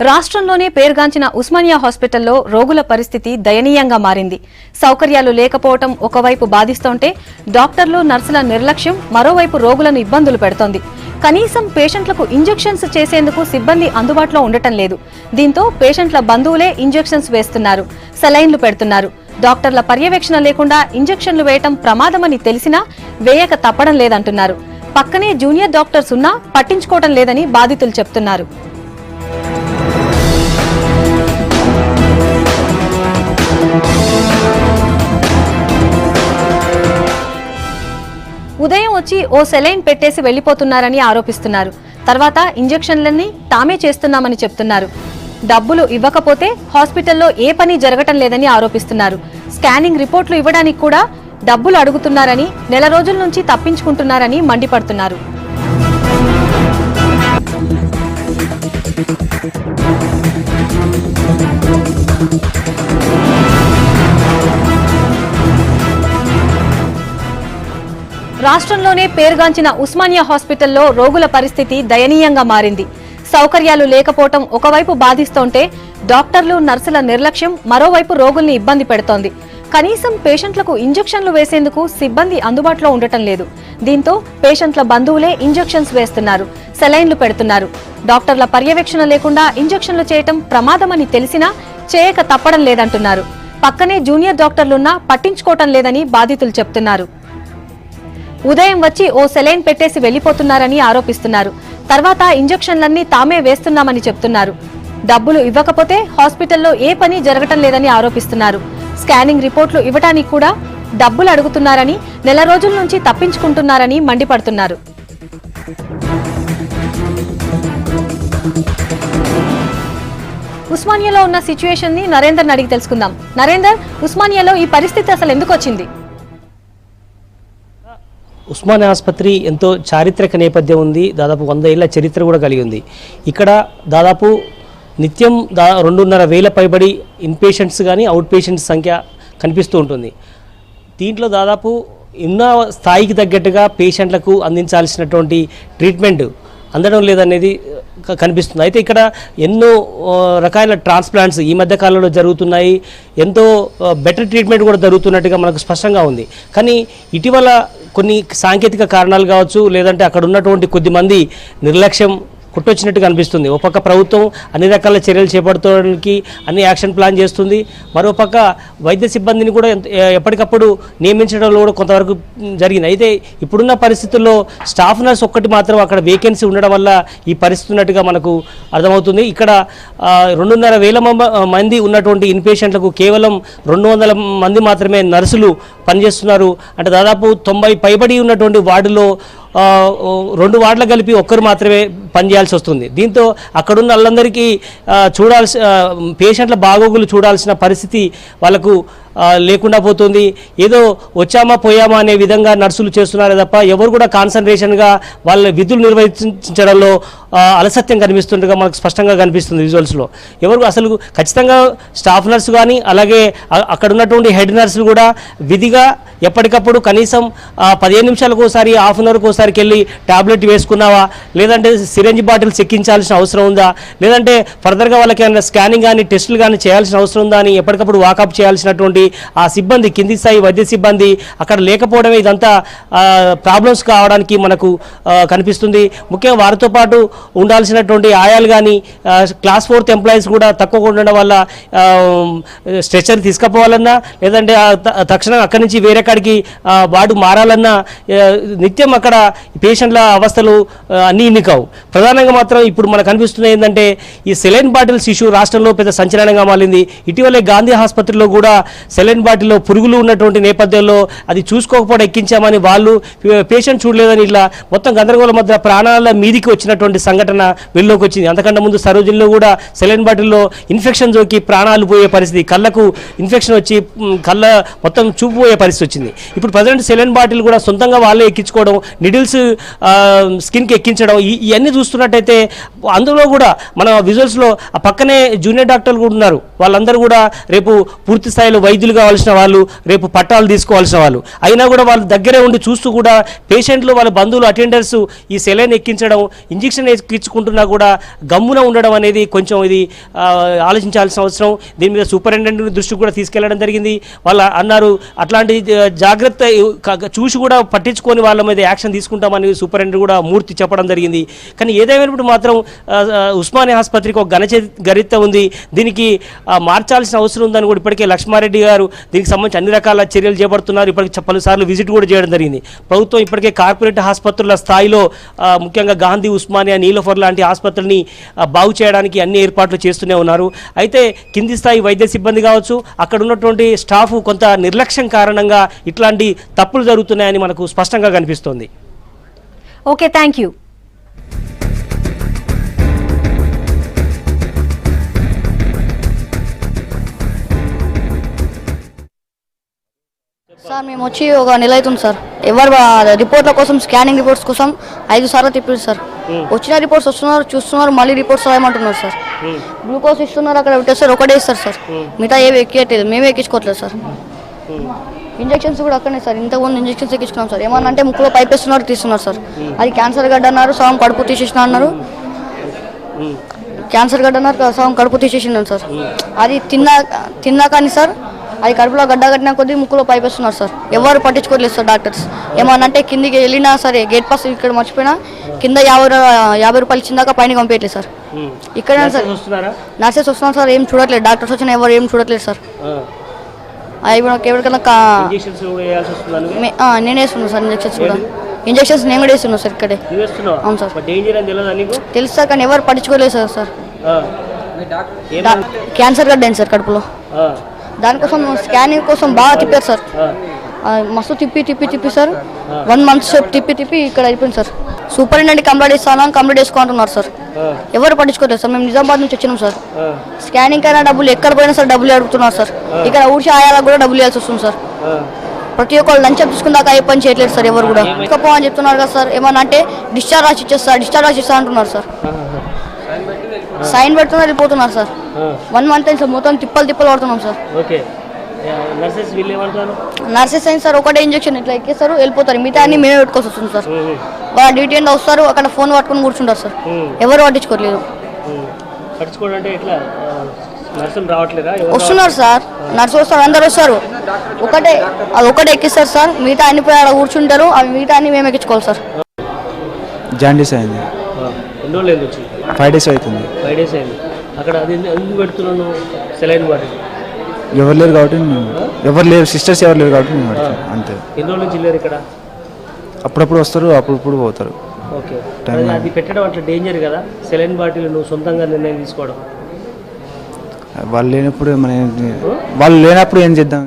రాష్ట్రంలోనే పేరుగాంచిన ఉస్మానియా హాస్పిటల్లో రోగుల పరిస్థితి దయనీయంగా మారింది. సౌకర్యాలు లేకపోవడం ఒకవైపు బాధిస్తుంటే డాక్టర్లు నర్సుల నిర్లక్ష్యం మరోవైపు రోగులను ఇబ్బందులు పెడుతోంది. కనీసం పేషెంట్లకు ఇంజెక్షన్స్ చేసేందుకు సిబ్బంది అందుబాటులో ఉండటం లేదు. దీంతో పేషెంట్ల బంధువులే ఇంజెక్షన్స్ వేస్తున్నారు, సెలైన్లు పెడుతున్నారు. డాక్టర్ల పర్యవేక్షణ లేకుండా ఇంజెక్షన్లు వేయటం ప్రమాదమని తెలిసినా వేయక తప్పడం లేదంటున్నారు. పక్కనే జూనియర్ డాక్టర్స్ ఉన్నా పట్టించుకోవడం లేదని బాధితులు చెప్తున్నారు. ఉదయం వచ్చి ఓ సెలైన్ పెట్టేసి వెళ్లిపోతున్నారని ఆరోపిస్తున్నారు. తర్వాత ఇంజెక్షన్లన్నీ తామే చేస్తున్నామని చెప్తున్నారు. డబ్బులు ఇవ్వకపోతే హాస్పిటల్లో ఏ పని జరగటం లేదని ఆరోపిస్తున్నారు. స్కానింగ్ రిపోర్ట్లు ఇవ్వడానికి కూడా డబ్బులు అడుగుతున్నారని, నెల రోజుల నుంచి తప్పించుకుంటున్నారని మండిపడుతున్నారు. రాష్ట్రంలోనే పేరుగాంచిన ఉస్మానియా హాస్పిటల్లో రోగుల పరిస్థితి దయనీయంగా మారింది. సౌకర్యాలు లేకపోవడం ఒకవైపు బాధిస్తోంటే డాక్టర్లు నర్సుల నిర్లక్ష్యం మరోవైపు రోగుల్ని ఇబ్బంది పెడుతోంది. కనీసం పేషెంట్లకు ఇంజెక్షన్లు వేసేందుకు సిబ్బంది అందుబాటులో ఉండటం లేదు. దీంతో పేషెంట్ల బంధువులే ఇంజెక్షన్స్ వేస్తున్నారు, సెలైన్లు పెడుతున్నారు. డాక్టర్ల పర్యవేక్షణ లేకుండా ఇంజెక్షన్లు చేయటం ప్రమాదమని తెలిసినా చేయక తప్పడం లేదంటున్నారు. పక్కనే జూనియర్ డాక్టర్లున్నా పట్టించుకోవటం లేదని బాధితులు చెప్తున్నారు. ఉదయం వచ్చి ఓ సెలైన్ పెట్టేసి వెళ్లిపోతున్నారని ఆరోపిస్తున్నారు. తర్వాత ఇంజెక్షన్లన్నీ తామే వేస్తున్నామని చెప్తున్నారు. డబ్బులు ఇవ్వకపోతే హాస్పిటల్లో ఏ పని జరగటం లేదని ఆరోపిస్తున్నారు. స్కానింగ్ రిపోర్ట్లు ఇవ్వడానికి కూడా డబ్బులు అడుగుతున్నారని, నెల రోజుల నుంచి తప్పించుకుంటున్నారని మండిపడుతున్నారు. ఉస్మానియాలో ఉన్న సిచ్యువేషన్ ని నరేందర్ అడిగి తెలుసుకుందాం. నరేందర్, ఉస్మానియాలో ఈ పరిస్థితి అసలు ఎందుకు వచ్చింది? ఉస్మానియా ఆసుపత్రి ఎంతో చారిత్రక నేపథ్యం ఉంది. దాదాపు 100 ఏళ్ల చరిత్ర కూడా కలిగి ఉంది. ఇక్కడ దాదాపు నిత్యం 2,500 పైబడి ఇన్పేషెంట్స్ కానీ అవుట్ పేషెంట్స్ సంఖ్య కనిపిస్తూ ఉంటుంది. దీంట్లో దాదాపు ఉన్న స్థాయికి తగ్గట్టుగా పేషెంట్లకు అందించాల్సినటువంటి ట్రీట్మెంట్ అందడం లేదనేది కనిపిస్తుంది. అయితే ఇక్కడ ఎన్నో రకాల ట్రాన్స్ప్లాంట్స్ ఈ మధ్య కాలంలో జరుగుతున్నాయి. ఎంతో బెటర్ ట్రీట్మెంట్ కూడా జరుగుతున్నట్టుగా మనకు స్పష్టంగా ఉంది. కానీ ఇటీవల కొన్ని సాంకేతిక కారణాలు కావచ్చు, లేదంటే అక్కడ ఉన్నటువంటి కొద్దిమంది నిర్లక్ష్యం కొట్టొచ్చినట్టుగా అనిపిస్తుంది. ఒక పక్క ప్రభుత్వం అన్ని రకాల చర్యలు చేపడుకోవడానికి అన్ని యాక్షన్ ప్లాన్ చేస్తుంది. మరోపక్క వైద్య సిబ్బందిని కూడా ఎప్పటికప్పుడు నియమించడంలో కూడా కొంతవరకు జరిగింది. అయితే ఇప్పుడున్న పరిస్థితుల్లో స్టాఫ్ నర్స్ ఒక్కటి మాత్రం అక్కడ వేకెన్సీ ఉండడం వల్ల ఈ పరిస్థితి ఉన్నట్టుగా మనకు అర్థమవుతుంది. ఇక్కడ 2,500 మంది ఉన్నటువంటి ఇన్పేషెంట్లకు కేవలం 200 మంది మాత్రమే నర్సులు పనిచేస్తున్నారు. అంటే దాదాపు 90 పైబడి ఉన్నటువంటి వార్డులో 2 వార్డులు కలిపి ఒక్కరు మాత్రమే పనిచేయాల్సి వస్తుంది. దీంతో అక్కడున్న వాళ్ళందరికీ పేషెంట్ల బాగోగులు చూడాల్సిన పరిస్థితి వాళ్ళకు లేకుండా పోతుంది. ఏదో వచ్చామా పోయామా అనే విధంగా నర్సులు చేస్తున్నారే తప్ప ఎవరు కూడా కాన్సన్ట్రేషన్గా వాళ్ళ విధులు నిర్వహించడంలో అలసత్యం కనిపిస్తుండగా మనకు స్పష్టంగా కనిపిస్తుంది విజువల్స్లో. ఎవరు అసలు ఖచ్చితంగా స్టాఫ్ నర్సు కానీ అలాగే అక్కడ ఉన్నటువంటి హెడ్ నర్సులు కూడా విధిగా ఎప్పటికప్పుడు కనీసం 15 నిమిషాలకు ఒకసారి, హాఫ్ అన్ అవర్కి ఒకసారికి వెళ్ళి టాబ్లెట్ వేసుకున్నావా, లేదంటే సిరంజ్ బాటిల్స్ ఎక్కించాల్సిన అవసరం ఉందా, లేదంటే ఫర్దర్గా వాళ్ళకి ఏమైనా స్కానింగ్ కానీ టెస్టులు కానీ చేయాల్సిన అవసరం ఉందా అని ఎప్పటికప్పుడు వాకప్ చేయాల్సినటువంటి ఆ సిబ్బంది, కింది స్థాయి వైద్య సిబ్బంది అక్కడ లేకపోవడమే ఇదంతా ప్రాబ్లమ్స్ కావడానికి మనకు కనిపిస్తుంది. ముఖ్యంగా వారితో పాటు ఉండాల్సినటువంటి ఆయాలు కానీ క్లాస్ 4th ఎంప్లాయీస్ కూడా తక్కువగా ఉండడం వల్ల స్ట్రెచర్ తీసుకుపోవాలన్నా, లేదంటే తక్షణం అక్కడి నుంచి వేరే కాడికి వార్డు మారాలన్నా నిత్యం అక్కడ పేషెంట్ల అవస్థలు అన్నీ ఇన్ని కావు. ప్రధానంగా మాత్రం ఇప్పుడు మనకు కనిపిస్తున్నది ఏంటంటే ఈ సెలైన్ బాటిల్స్ ఇష్యూ రాష్ట్రంలో పెద్ద సంచలనంగా మారింది. ఇటీవలే గాంధీ ఆసుపత్రిలో కూడా సెలైన్ బాటిల్లో పురుగులు ఉన్నటువంటి నేపథ్యంలో అది చూసుకోకపోవడం ఎక్కించామని వాళ్ళు పేషెంట్ చూడలేదని ఇలా మొత్తం గందరగోళం మధ్య ప్రాణాల మీదికి వచ్చినటువంటి సంఘటన వెలుగులోకి వచ్చింది. అంతకంటే ముందు సరోజిన్లో కూడా సెలైన్ బాటిల్లో ఇన్ఫెక్షన్ జోకి ప్రాణాలు పోయే పరిస్థితి, కళ్ళకు ఇన్ఫెక్షన్ వచ్చి కళ్ళ మొత్తం చూపు పోయే పరిస్థితి వచ్చింది. ఇప్పుడు ప్రజెంట్ సెలైన్ బాటిల్ కూడా సొంతంగా వాళ్ళే ఎక్కించుకోవడం, నిడిల్స్ స్కిన్కి ఎక్కించడం, ఇవన్నీ చూస్తున్నట్టయితే అందులో కూడా మన విజువల్స్లో ఆ పక్కనే జూనియర్ డాక్టర్లు కూడా ఉన్నారు. వాళ్ళందరూ కూడా రేపు పూర్తి స్థాయిలో వైద్యులు వైద్యులు కావాల్సిన వాళ్ళు, రేపు పట్టాలు తీసుకోవాల్సిన వాళ్ళు, అయినా కూడా వాళ్ళు దగ్గరే ఉండి చూస్తూ కూడా పేషెంట్లు వాళ్ళ బంధువులు అటెండర్స్ ఈ సెలైన్ ఎక్కించడం, ఇంజెక్షన్ ఎక్కించుకుంటున్నా కూడా గమ్మున ఉండడం అనేది కొంచెం ఇది ఆలోచించాల్సిన అవసరం. దీని మీద సూపరింటెండెంట్ దృష్టికి కూడా తీసుకెళ్లడం జరిగింది. వాళ్ళు అన్నారు అట్లాంటి జాగ్రత్త చూసి కూడా పట్టించుకొని వాళ్ళ మీద యాక్షన్ తీసుకుంటామని సూపరింటెండెంట్ కూడా మూర్తి చెప్పడం జరిగింది. కానీ ఏదేమైనప్పుడు మాత్రం ఉస్మానియా ఆసుపత్రికి ఒక గరిత ఉంది, దీనికి మార్చాల్సిన అవసరం ఉందని కూడా ఇప్పటికే లక్ష్మారెడ్డి గారు దీనికి సంబంధించి అన్ని రకాల చర్యలు చేపడుతున్నారు. ఇప్పటికి పలుసార్లు విజిట్ కూడా చేయడం జరిగింది. ప్రభుత్వం ఇప్పటికే కార్పొరేట్ ఆసుపత్రుల స్థాయిలో ముఖ్యంగా గాంధీ, ఉస్మానియా, నీలోఫర్ లాంటి ఆసుపత్రుల్ని బాగు చేయడానికి అన్ని ఏర్పాట్లు చేస్తూనే ఉన్నారు. అయితే కింది స్థాయి వైద్య సిబ్బంది కావచ్చు, అక్కడ ఉన్నటువంటి స్టాఫ్ కొంత నిర్లక్ష్యం కారణంగా ఇట్లాంటి తప్పులు జరుగుతున్నాయని మనకు స్పష్టంగా కనిపిస్తోంది. Okay, thank you. సార్ మేము వచ్చి ఒక నెల అవుతుంది సార్. ఎవరు రిపోర్ట్ల కోసం, స్కానింగ్ రిపోర్ట్స్ కోసం 5 సార్లు తిప్పారు సార్. వచ్చిన రిపోర్ట్స్ వస్తున్నారు, చూస్తున్నారు, మళ్ళీ రిపోర్ట్స్ రాయమంటున్నారు సార్. గ్లూకోజ్ ఇస్తున్నారు, అక్కడ పెట్టేస్తారు, ఒకటే ఇస్తారు సార్. మిగతా ఏవి ఎక్కియట్లేదు, మేమే ఎక్కించుకోవట్లేదు సార్. ఇంజెక్షన్స్ కూడా అక్కడనే సార్. ఇంతకుముందు ఇంజెక్షన్స్ ఎక్కించుకున్నాం సార్. ఏమన్నా అంటే ముక్కులో పైప్ వేస్తున్నారు, తీస్తున్నారు సార్. అది క్యాన్సర్ గడ్డ అన్నారు, సగం కడుపు తీసేసిన అన్నారు. క్యాన్సర్ గడ్డ అన్నారు, సగం కడుపు తీసేసినాను సార్. అది తిన్నాకని సార్ అది కడుపులో గడ్డ కట్టిన కొద్దీ ముక్కులో పైప్ వేస్తున్నారు సార్. ఎవరు పట్టించుకోవట్లేదు సార్ డాక్టర్స్. ఏమన్నా అంటే కిందికి వెళ్ళినా సరే గేట్ పాస్ ఇక్కడ మర్చిపోయినా కింద 50 రూపాయలు ఇచ్చిందాక పైన పంపించలేదు సార్. ఇక్కడ సార్ నర్సెస్ వస్తున్నారు సార్, ఏం చూడట్లేదు. డాక్టర్స్ వచ్చినా ఎవరు ఏం చూడట్లేదు సార్. ఎవరికైనా నేనే వేస్తున్నాను సార్ ఇంజెక్షన్స్ కూడా. ఇంజెక్షన్స్ నేను కూడా వేస్తున్నాను సార్ ఇక్కడే. అవును సార్, తెలుసు సార్, కానీ ఎవరు పట్టించుకోలేదు సార్. సార్ క్యాన్సర్ గడ్డ అయింది సార్ కడుపులో. దానికోసం స్కానింగ్ కోసం బాగా తిప్పారు సార్. మస్తు తిప్పి సార్ 1 మంత్ సేపు తిప్పి ఇక్కడ అయిపోయింది సార్. సూపరింటెండెంట్ కంప్లీట్ చేసుకుంటున్నారు సార్. ఎవరు పట్టించుకోలేదు సార్. మేము నిజామాబాద్ నుంచి వచ్చినాం సార్. స్కానింగ్ అయినా డబ్బులు, ఎక్కడ పోయినా సార్ డబ్బులు అడుగుతున్నారు సార్. ఇక్కడ ఊడ్చి ఆయాలకు కూడా డబ్బులు ఇవ్వాల్సి వస్తుంది సార్. ప్రతి ఒక్కరు లంచ్ తీసుకున్నాక ఏ పని చేయట్లేదు సార్. ఎవరు కూడా ఇకపో అని చెప్తున్నారు కదా సార్. ఏమన్నా అంటే డిశ్చార్జ్ రాసి ఇచ్చేస్తా అంటున్నారు సార్. సైన్ పెడుతున్నారు, వెళ్ళిపోతున్నారు సార్. 1 మంత్ అయింది సార్, మొత్తం తిప్పలు పడుతున్నాం సార్. నర్సెస్ అయింది సార్, ఒకటే ఇంజెక్షన్ ఇట్లా ఎక్కేస్తారు, వెళ్ళిపోతారు. మిగతా అన్ని మేమే పెట్టుకోవాల్సి వస్తుంది సార్. వాళ్ళ డ్యూటీ ఎంత వస్తారు, అక్కడ ఫోన్ పట్టుకుని కూర్చుంటారు సార్. ఎవరు పట్టించుకోవట్లేదు. వస్తున్నారు సార్, నర్సు వస్తారు, అందరు వస్తారు. ఒకటే ఎక్కిస్తారు సార్. మిగతా అన్ని పోయి అక్కడ కూర్చుంటారు. అవి మిగతా అన్ని మేము ఎక్కించుకోవాలి సార్. జాండీస్ అయింది, 5 days అవుతుంది. 5 days అయింది. అక్కడ అది ఎందుకు పెడుతున్నాను సెలైన్ బాటిల్? ఎవరు లేరు కాబట్టి, ఎవరు లేరు, సిస్టర్స్ ఎవరు లేరు కాబట్టి మేము పెడతాం అంతే. ఎన్ని రోజుల నుంచి లేరు ఇక్కడ? అప్పుడప్పుడు వస్తారు, అప్పుడప్పుడు పోతారు. ఓకే, అది పెట్టడం అట్లా డేంజర్ కదా, సెలైన్ బాటిల్ నువ్వు సొంతంగా నిర్ణయం తీసుకోవడం. వాళ్ళు లేనప్పుడు ఏం చేద్దాం?